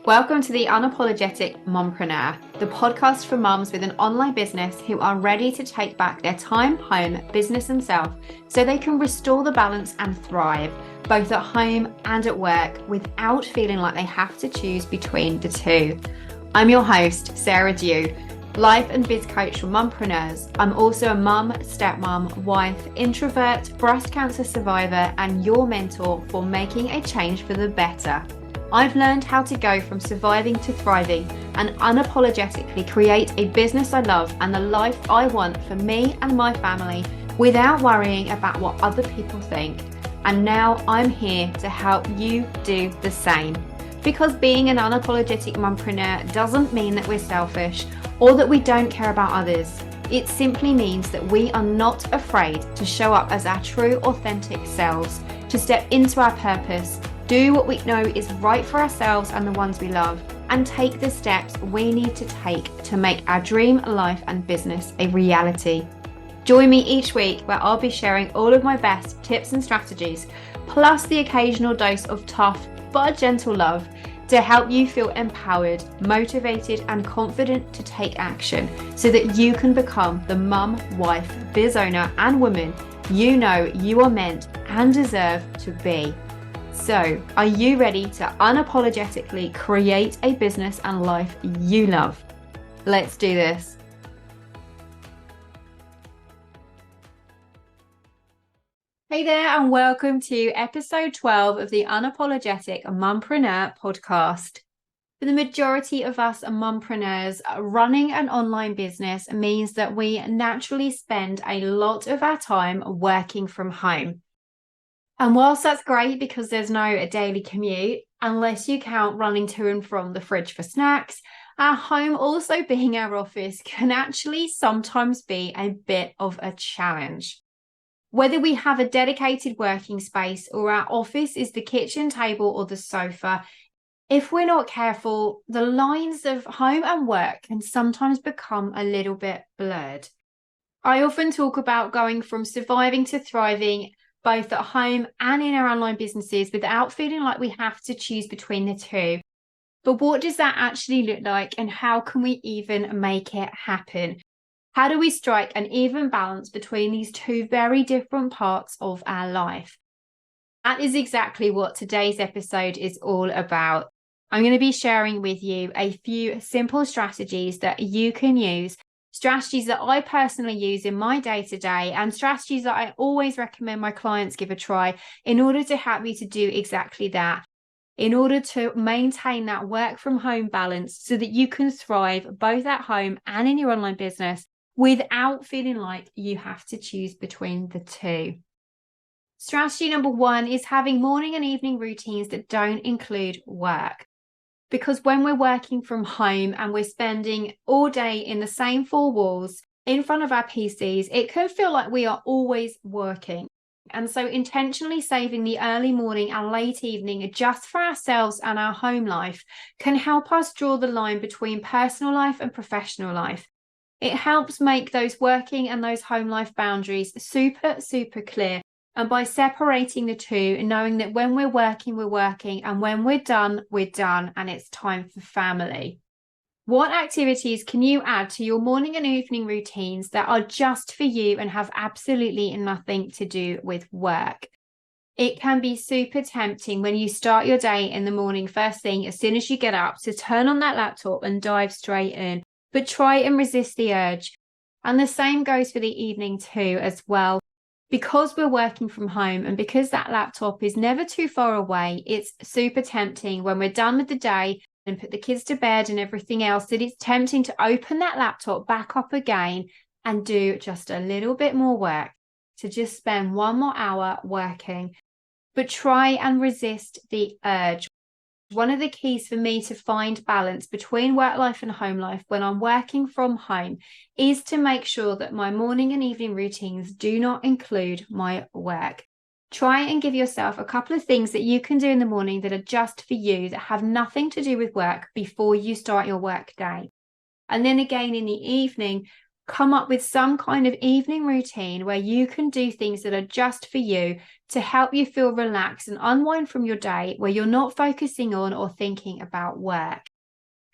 Welcome to the Unapologetic Mompreneur, the podcast for mums with an online business who are ready to take back their time, home, business and self so they can restore the balance and thrive, both at home and at work, without feeling like they have to choose between the two. I'm your host, Sarah Dew, life and biz coach for mompreneurs. I'm also a mum, stepmom, wife, introvert, breast cancer survivor, and your mentor for making a change for the better. I've learned how to go from surviving to thriving and unapologetically create a business I love and the life I want for me and my family without worrying about what other people think. And now I'm here to help you do the same. Because being an unapologetic mompreneur doesn't mean that we're selfish or that we don't care about others. It simply means that we are not afraid to show up as our true, authentic selves, to step into our purpose, do what we know is right for ourselves and the ones we love, and take the steps we need to take to make our dream life and business a reality. Join me each week where I'll be sharing all of my best tips and strategies, plus the occasional dose of tough but gentle love to help you feel empowered, motivated, and confident to take action so that you can become the mum, wife, biz owner, and woman you know you are meant and deserve to be. So, are you ready to unapologetically create a business and life you love? Let's do this. Hey there, and welcome to episode 12 of the Unapologetic Mompreneur podcast. For the majority of us mompreneurs, running an online business means that we naturally spend a lot of our time working from home. And whilst that's great because there's no daily commute, unless you count running to and from the fridge for snacks, our home also being our office can actually sometimes be a bit of a challenge. Whether we have a dedicated working space or our office is the kitchen table or the sofa, if we're not careful, the lines of home and work can sometimes become a little bit blurred. I often talk about going from surviving to thriving, both at home and in our online businesses, without feeling like we have to choose between the two. But what does that actually look like, and how can we even make it happen? How do we strike an even balance between these two very different parts of our life? That is exactly what today's episode is all about. I'm going to be sharing with you a few simple strategies that you can use, strategies that I personally use in my day-to-day, and strategies that I always recommend my clients give a try in order to help you to do exactly that, in order to maintain that work from home balance so that you can thrive both at home and in your online business without feeling like you have to choose between the two. Strategy number one is having morning and evening routines that don't include work. Because when we're working from home and we're spending all day in the same four walls in front of our PCs, it can feel like we are always working. And so intentionally saving the early morning and late evening just for ourselves and our home life can help us draw the line between personal life and professional life. It helps make those working and those home life boundaries super, super clear. And by separating the two, knowing that when we're working, and when we're done, and it's time for family. What activities can you add to your morning and evening routines that are just for you and have absolutely nothing to do with work? It can be super tempting when you start your day in the morning, first thing, as soon as you get up, to turn on that laptop and dive straight in. But try and resist the urge. And the same goes for the evening too, as well. Because we're working from home and because that laptop is never too far away, it's super tempting when we're done with the day and put the kids to bed and everything else, that it's tempting to open that laptop back up again and do just a little bit more work, to just spend one more hour working. But try and resist the urge. One of the keys for me to find balance between work life and home life when I'm working from home is to make sure that my morning and evening routines do not include my work. Try and give yourself a couple of things that you can do in the morning that are just for you, that have nothing to do with work, before you start your work day. And then again in the evening, Come up with some kind of evening routine where you can do things that are just for you to help you feel relaxed and unwind from your day, where you're not focusing on or thinking about work.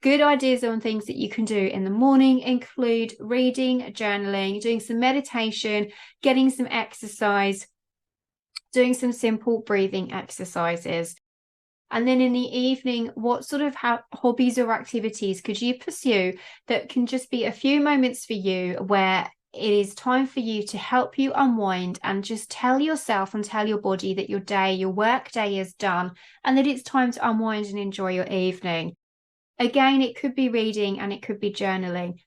Good ideas on things that you can do in the morning include reading, journaling, doing some meditation, getting some exercise, doing some simple breathing exercises. And then in the evening, what sort of hobbies or activities could you pursue that can just be a few moments for you, where it is time for you to help you unwind and just tell yourself and tell your body that your work day is done, and that it's time to unwind and enjoy your evening. Again, it could be reading and it could be journaling.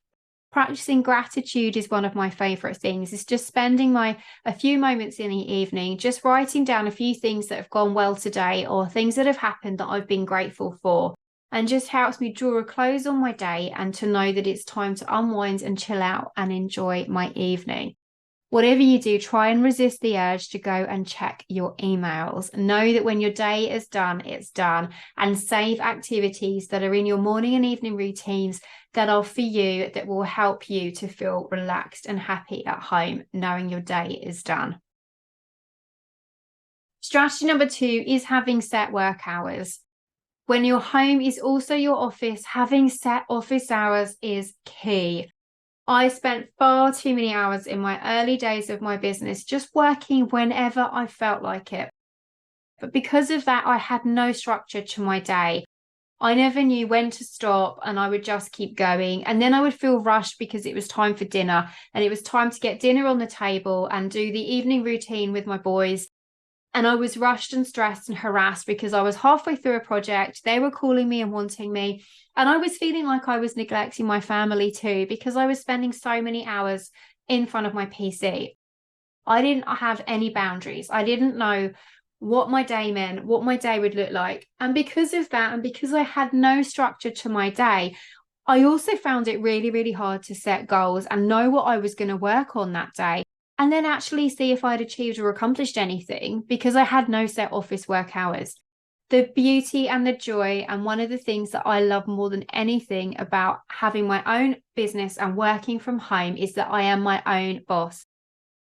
Practicing gratitude is one of my favorite things. It's just spending a few moments in the evening, just writing down a few things that have gone well today or things that have happened that I've been grateful for, and just helps me draw a close on my day and to know that it's time to unwind and chill out and enjoy my evening. Whatever you do, try and resist the urge to go and check your emails. Know that when your day is done, it's done, and save activities that are in your morning and evening routines that are for you, that will help you to feel relaxed and happy at home, knowing your day is done. Strategy number 2 is having set work hours. When your home is also your office, having set office hours is key. I spent far too many hours in my early days of my business just working whenever I felt like it. But because of that, I had no structure to my day. I never knew when to stop, and I would just keep going. And then I would feel rushed because it was time for dinner, and it was time to get dinner on the table and do the evening routine with my boys. And I was rushed and stressed and harassed because I was halfway through a project. They were calling me and wanting me. And I was feeling like I was neglecting my family too, because I was spending so many hours in front of my PC. I didn't have any boundaries. I didn't know what my day meant, what my day would look like. And because of that, and because I had no structure to my day, I also found it really, really hard to set goals and know what I was going to work on that day, and then actually see if I'd achieved or accomplished anything, because I had no set office work hours. The beauty and the joy, and one of the things that I love more than anything about having my own business and working from home, is that I am my own boss.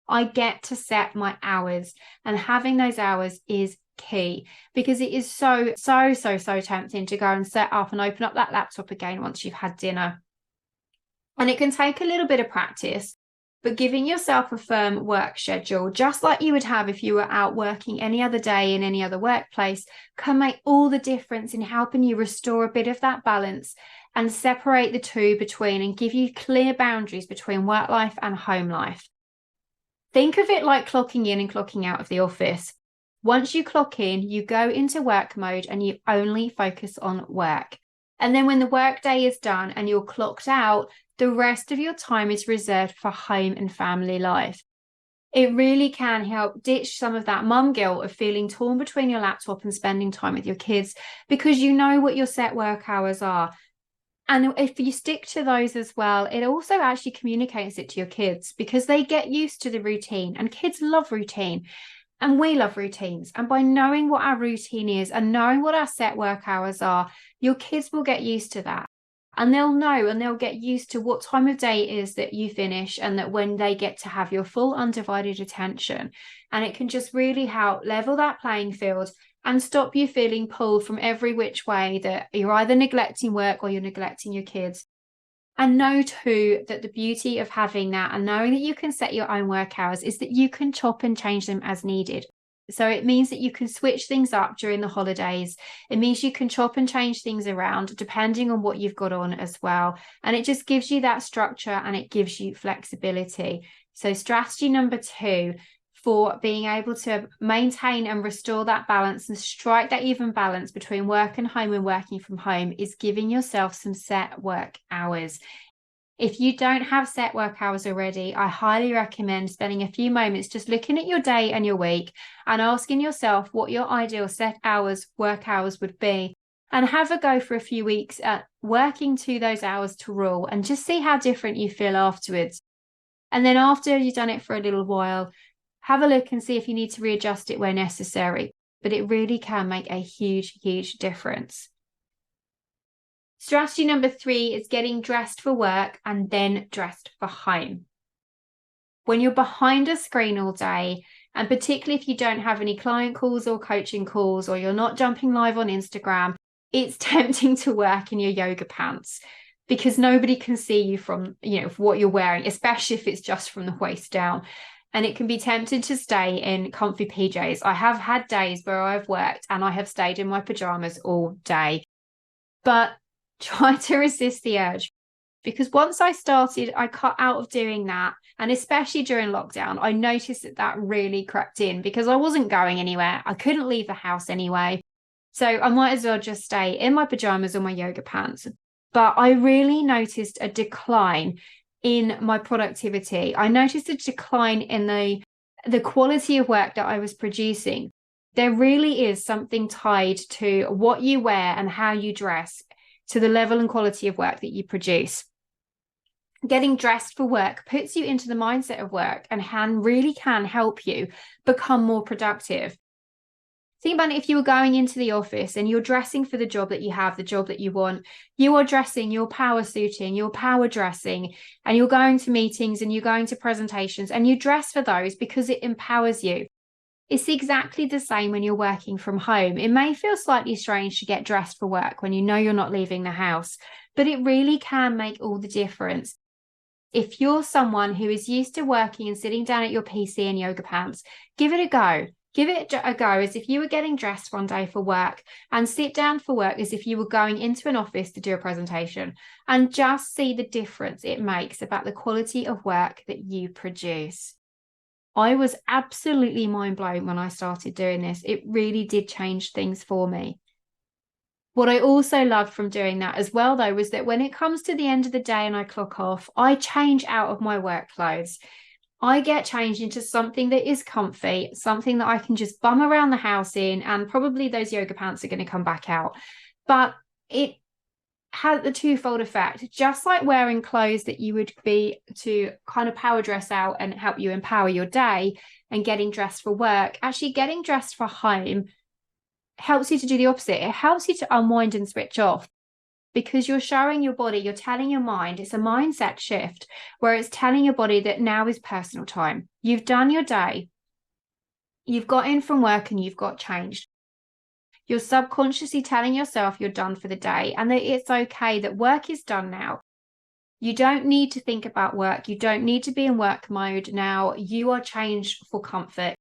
I get to set my hours, and having those hours is key, because it is so tempting to go and set up and open up that laptop again once you've had dinner. And it can take a little bit of practice, but giving yourself a firm work schedule, just like you would have if you were out working any other day in any other workplace, can make all the difference in helping you restore a bit of that balance and separate the two between, and give you clear boundaries between work life and home life. Think of it like clocking in and clocking out of the office. Once you clock in, you go into work mode and you only focus on work. And then when the work day is done and you're clocked out, the rest of your time is reserved for home and family life. It really can help ditch some of that mum guilt of feeling torn between your laptop and spending time with your kids, because you know what your set work hours are. And if you stick to those as well, it also actually communicates it to your kids, because they get used to the routine, and kids love routine. And we love routines. And by knowing what our routine is and knowing what our set work hours are, your kids will get used to that. And they'll know, and they'll get used to what time of day it is that you finish, and that when they get to have your full undivided attention. And it can just really help level that playing field and stop you feeling pulled from every which way, that you're either neglecting work or you're neglecting your kids. And know too that the beauty of having that and knowing that you can set your own work hours is that you can chop and change them as needed. So it means that you can switch things up during the holidays. It means you can chop and change things around depending on what you've got on as well. And it just gives you that structure, and it gives you flexibility. So strategy number 2 for being able to maintain and restore that balance and strike that even balance between work and home and working from home is giving yourself some set work hours. If you don't have set work hours already, I highly recommend spending a few moments just looking at your day and your week and asking yourself what your ideal set hours, work hours would be, and have a go for a few weeks at working to those hours to rule, and just see how different you feel afterwards. And then after you've done it for a little while, have a look and see if you need to readjust it where necessary. But it really can make a huge difference. Strategy number 3 is getting dressed for work and then dressed for home. When you're behind a screen all day, and particularly if you don't have any client calls or coaching calls, or you're not jumping live on Instagram, it's tempting to work in your yoga pants because nobody can see you from, what you're wearing, especially if it's just from the waist down. And it can be tempted to stay in comfy PJs. I have had days where I've worked and I have stayed in my pajamas all day. But try to resist the urge, because once I cut out of doing that. And especially during lockdown, I noticed that really crept in because I wasn't going anywhere. I couldn't leave the house anyway. So I might as well just stay in my pajamas or my yoga pants. But I really noticed a decline in my productivity. I noticed a decline in the quality of work that I was producing. There really is something tied to what you wear and how you dress to the level and quality of work that you produce. Getting dressed for work puts you into the mindset of work and really can help you become more productive. Think about it, if you were going into the office and you're dressing for the job that you have, the job that you want, you are dressing, you're power suiting, you're power dressing, and you're going to meetings and you're going to presentations and you dress for those because it empowers you. It's exactly the same when you're working from home. It may feel slightly strange to get dressed for work when you know you're not leaving the house, but it really can make all the difference. If you're someone who is used to working and sitting down at your PC in yoga pants, give it a go. Give it a go as if you were getting dressed one day for work, and sit down for work as if you were going into an office to do a presentation, and just see the difference it makes about the quality of work that you produce. I was absolutely mind blown when I started doing this. It really did change things for me. What I also loved from doing that as well, though, was that when it comes to the end of the day and I clock off, I change out of my work clothes. I get changed into something that is comfy, something that I can just bum around the house in, and probably those yoga pants are going to come back out. But it has the twofold effect, just like wearing clothes that you would be to kind of power dress out and help you empower your day, and getting dressed for work. Actually, getting dressed for home helps you to do the opposite. It helps you to unwind and switch off, because you're showing your body, you're telling your mind, it's a mindset shift where it's telling your body that now is personal time. You've done your day, you've got in from work and you've got changed. You're subconsciously telling yourself you're done for the day and that it's okay, that work is done now. You don't need to think about work. You don't need to be in work mode now. You are changed for comfort.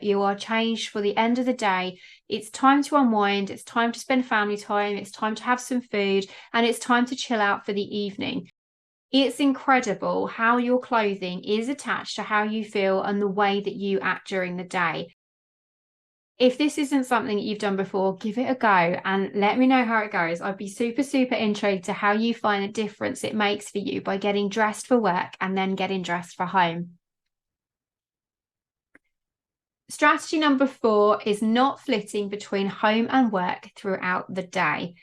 You are changed for the end of the day. It's time to unwind. It's time to spend family time. It's time to have some food, and it's time to chill out for the evening. It's incredible how your clothing is attached to how you feel and the way that you act during the day. If this isn't something that you've done before, give it a go and let me know how it goes. I'd be super, super intrigued to how you find the difference it makes for you by getting dressed for work and then getting dressed for home. Strategy number 4 is not flitting between home and work throughout the day.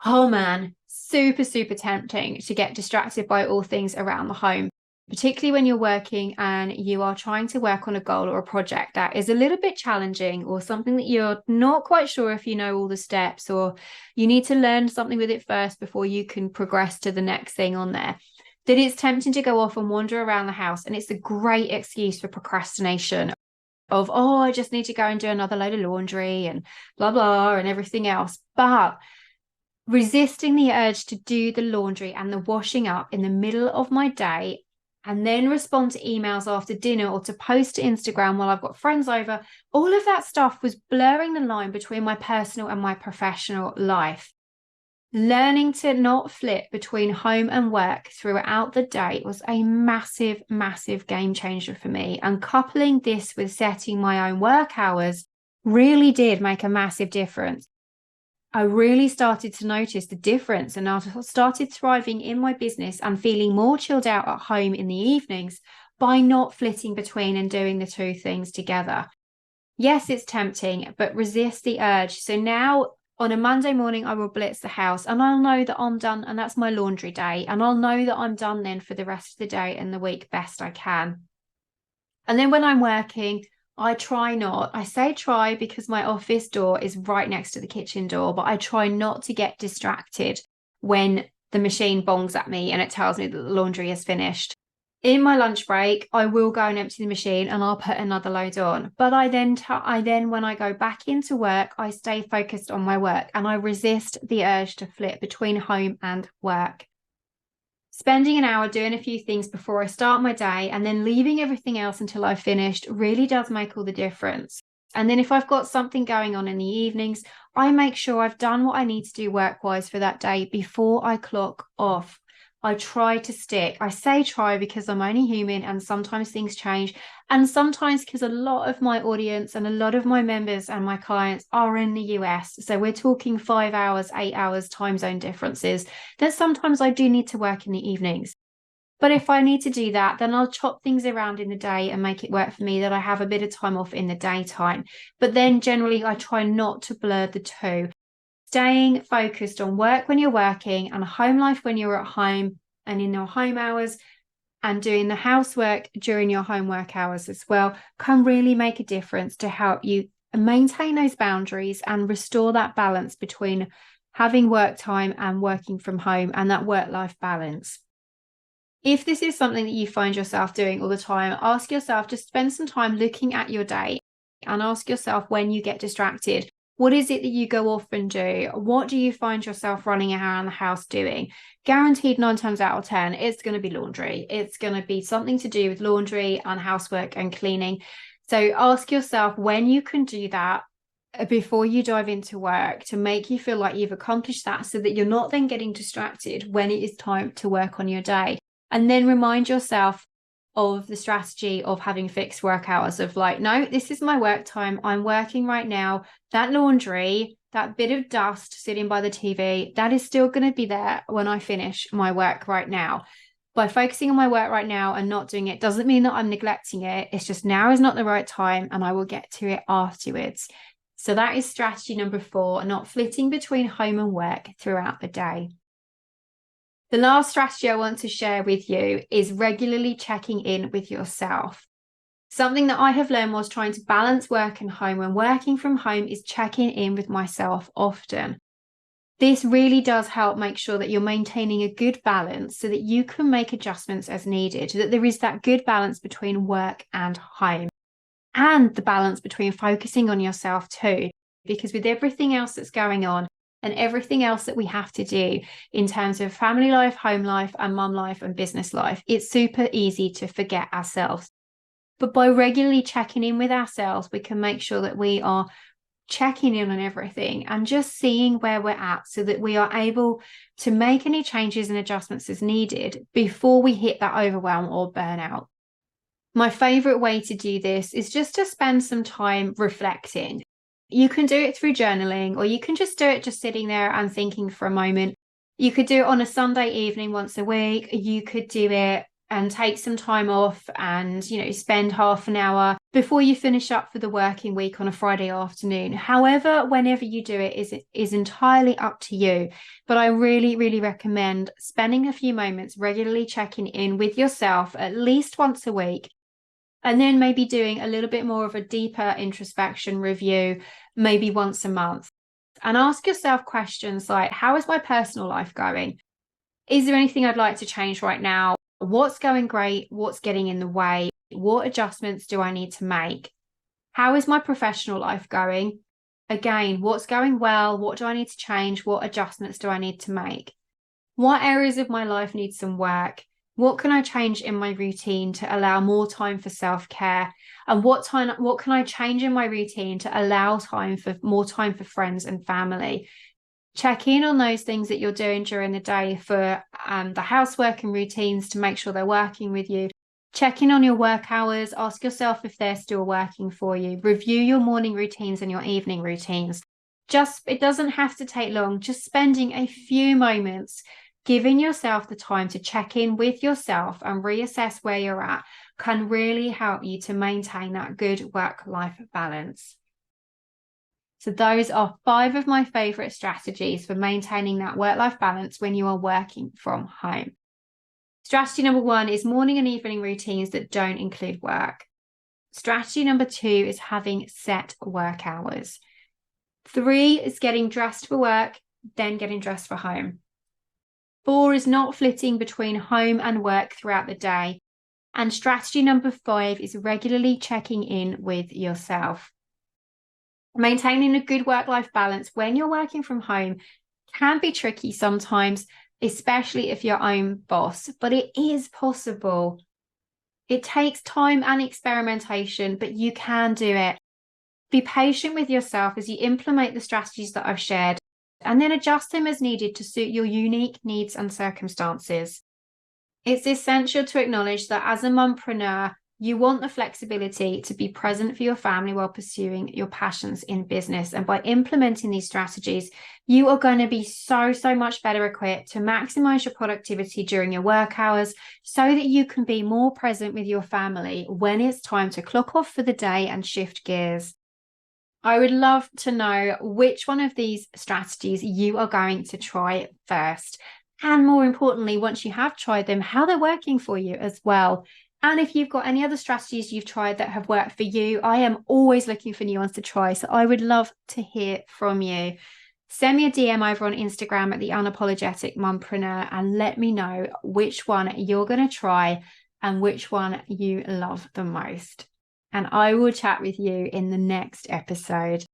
Oh man, super, super tempting to get distracted by all things around the home, particularly when you're working and you are trying to work on a goal or a project that is a little bit challenging, or something that you're not quite sure if you know all the steps, or you need to learn something with it first before you can progress to the next thing on there. That it's tempting to go off and wander around the house, and it's a great excuse for procrastination of, oh, I just need to go and do another load of laundry and blah, blah, and everything else. But resisting the urge to do the laundry and the washing up in the middle of my day, and then respond to emails after dinner, or to post to Instagram while I've got friends over, all of that stuff was blurring the line between my personal and my professional life. Learning to not flip between home and work throughout the day was a massive, massive game changer for me. And coupling this with setting my own work hours really did make a massive difference. I really started to notice the difference, and I started thriving in my business and feeling more chilled out at home in the evenings by not flitting between and doing the two things together. Yes, it's tempting, but resist the urge. So now on a Monday morning, I will blitz the house and I'll know that I'm done, and that's my laundry day. And I'll know that I'm done then for the rest of the day and the week best I can. And then when I'm working, I try not. I say try because my office door is right next to the kitchen door, but I try not to get distracted when the machine bongs at me and it tells me that the laundry is finished. In my lunch break, I will go and empty the machine and I'll put another load on. But I then, when I go back into work, I stay focused on my work and I resist the urge to flip between home and work. Spending an hour doing a few things before I start my day and then leaving everything else until I've finished really does make all the difference. And then if I've got something going on in the evenings, I make sure I've done what I need to do work-wise for that day before I clock off. I try to stick. I say try because I'm only human and sometimes things change. And sometimes because a lot of my audience and a lot of my members and my clients are in the US. So we're talking 5 hours, 8 hours time zone differences. Then sometimes I do need to work in the evenings. But if I need to do that, then I'll chop things around in the day and make it work for me that I have a bit of time off in the daytime. But then generally I try not to blur the two. Staying focused on work when you're working and home life when you're at home and in your home hours, and doing the housework during your homework hours as well can really make a difference to help you maintain those boundaries and restore that balance between having work time and working from home and that work-life balance. If this is something that you find yourself doing all the time, ask yourself, just spend some time looking at your day and ask yourself when you get distracted. What is it that you go off and do? What do you find yourself running around the house doing? Guaranteed 9 times out of 10, it's going to be laundry. It's going to be something to do with laundry and housework and cleaning. So ask yourself when you can do that before you dive into work to make you feel like you've accomplished that so that you're not then getting distracted when it is time to work on your day. And then remind yourself of the strategy of having fixed work hours of like, no, this is my work time. I'm working right now. That laundry, that bit of dust sitting by the TV, that is still going to be there when I finish my work right now. By focusing on my work right now and not doing it doesn't mean that I'm neglecting it. It's just now is not the right time and I will get to it afterwards. So that is strategy number 4, not flitting between home and work throughout the day. The last strategy I want to share with you is regularly checking in with yourself. Something that I have learned whilst trying to balance work and home when working from home is checking in with myself often. This really does help make sure that you're maintaining a good balance so that you can make adjustments as needed, that there is that good balance between work and home and the balance between focusing on yourself too, because with everything else that's going on, and everything else that we have to do in terms of family life, home life, and mum life and business life, it's super easy to forget ourselves. But by regularly checking in with ourselves, we can make sure that we are checking in on everything and just seeing where we're at so that we are able to make any changes and adjustments as needed before we hit that overwhelm or burnout. My favorite way to do this is just to spend some time reflecting. You can do it through journaling, or you can just do it just sitting there and thinking for a moment. You could do it on a Sunday evening once a week. You could do it and take some time off and, spend half an hour before you finish up for the working week on a Friday afternoon. However, whenever you do it is entirely up to you. But I really, really recommend spending a few moments regularly checking in with yourself at least once a week. And then maybe doing a little bit more of a deeper introspection review, maybe once a month. And ask yourself questions like, how is my personal life going? Is there anything I'd like to change right now? What's going great? What's getting in the way? What adjustments do I need to make? How is my professional life going? Again, what's going well? What do I need to change? What adjustments do I need to make? What areas of my life need some work? What can I change in my routine to allow more time for self-care? And what can I change in my routine to allow more time for friends and family? Check in on those things that you're doing during the day for the housework and routines to make sure they're working with you. Check in on your work hours. Ask yourself if they're still working for you. Review your morning routines and your evening routines. It doesn't have to take long. Just spending a few moments giving yourself the time to check in with yourself and reassess where you're at can really help you to maintain that good work-life balance. So those are 5 of my favorite strategies for maintaining that work-life balance when you are working from home. Strategy number 1 is morning and evening routines that don't include work. Strategy number 2 is having set work hours. 3 is getting dressed for work, then getting dressed for home. 4 is not flitting between home and work throughout the day. And strategy number 5 is regularly checking in with yourself. Maintaining a good work-life balance when you're working from home can be tricky sometimes, especially if you're your own boss, but it is possible. It takes time and experimentation, but you can do it. Be patient with yourself as you implement the strategies that I've shared, and then adjust them as needed to suit your unique needs and circumstances. It's essential to acknowledge that as a mompreneur, you want the flexibility to be present for your family while pursuing your passions in business. And by implementing these strategies, you are going to be so much better equipped to maximize your productivity during your work hours so that you can be more present with your family when it's time to clock off for the day and shift gears. I would love to know which one of these strategies you are going to try first. And more importantly, once you have tried them, how they're working for you as well. And if you've got any other strategies you've tried that have worked for you, I am always looking for new ones to try. So I would love to hear from you. Send me a DM over on Instagram at the Unapologetic Mompreneur and let me know which one you're going to try and which one you love the most. And I will chat with you in the next episode.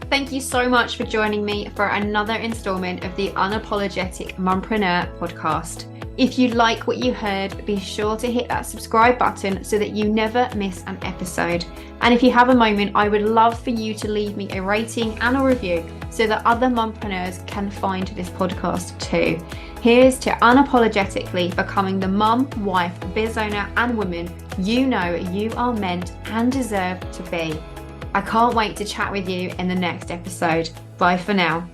Thank you so much for joining me for another installment of the Unapologetic Mompreneur podcast. If you like what you heard, be sure to hit that subscribe button so that you never miss an episode. And if you have a moment, I would love for you to leave me a rating and a review so that other mompreneurs can find this podcast too. Here's to unapologetically becoming the mum, wife, biz owner, and woman you know you are meant and deserve to be. I can't wait to chat with you in the next episode. Bye for now.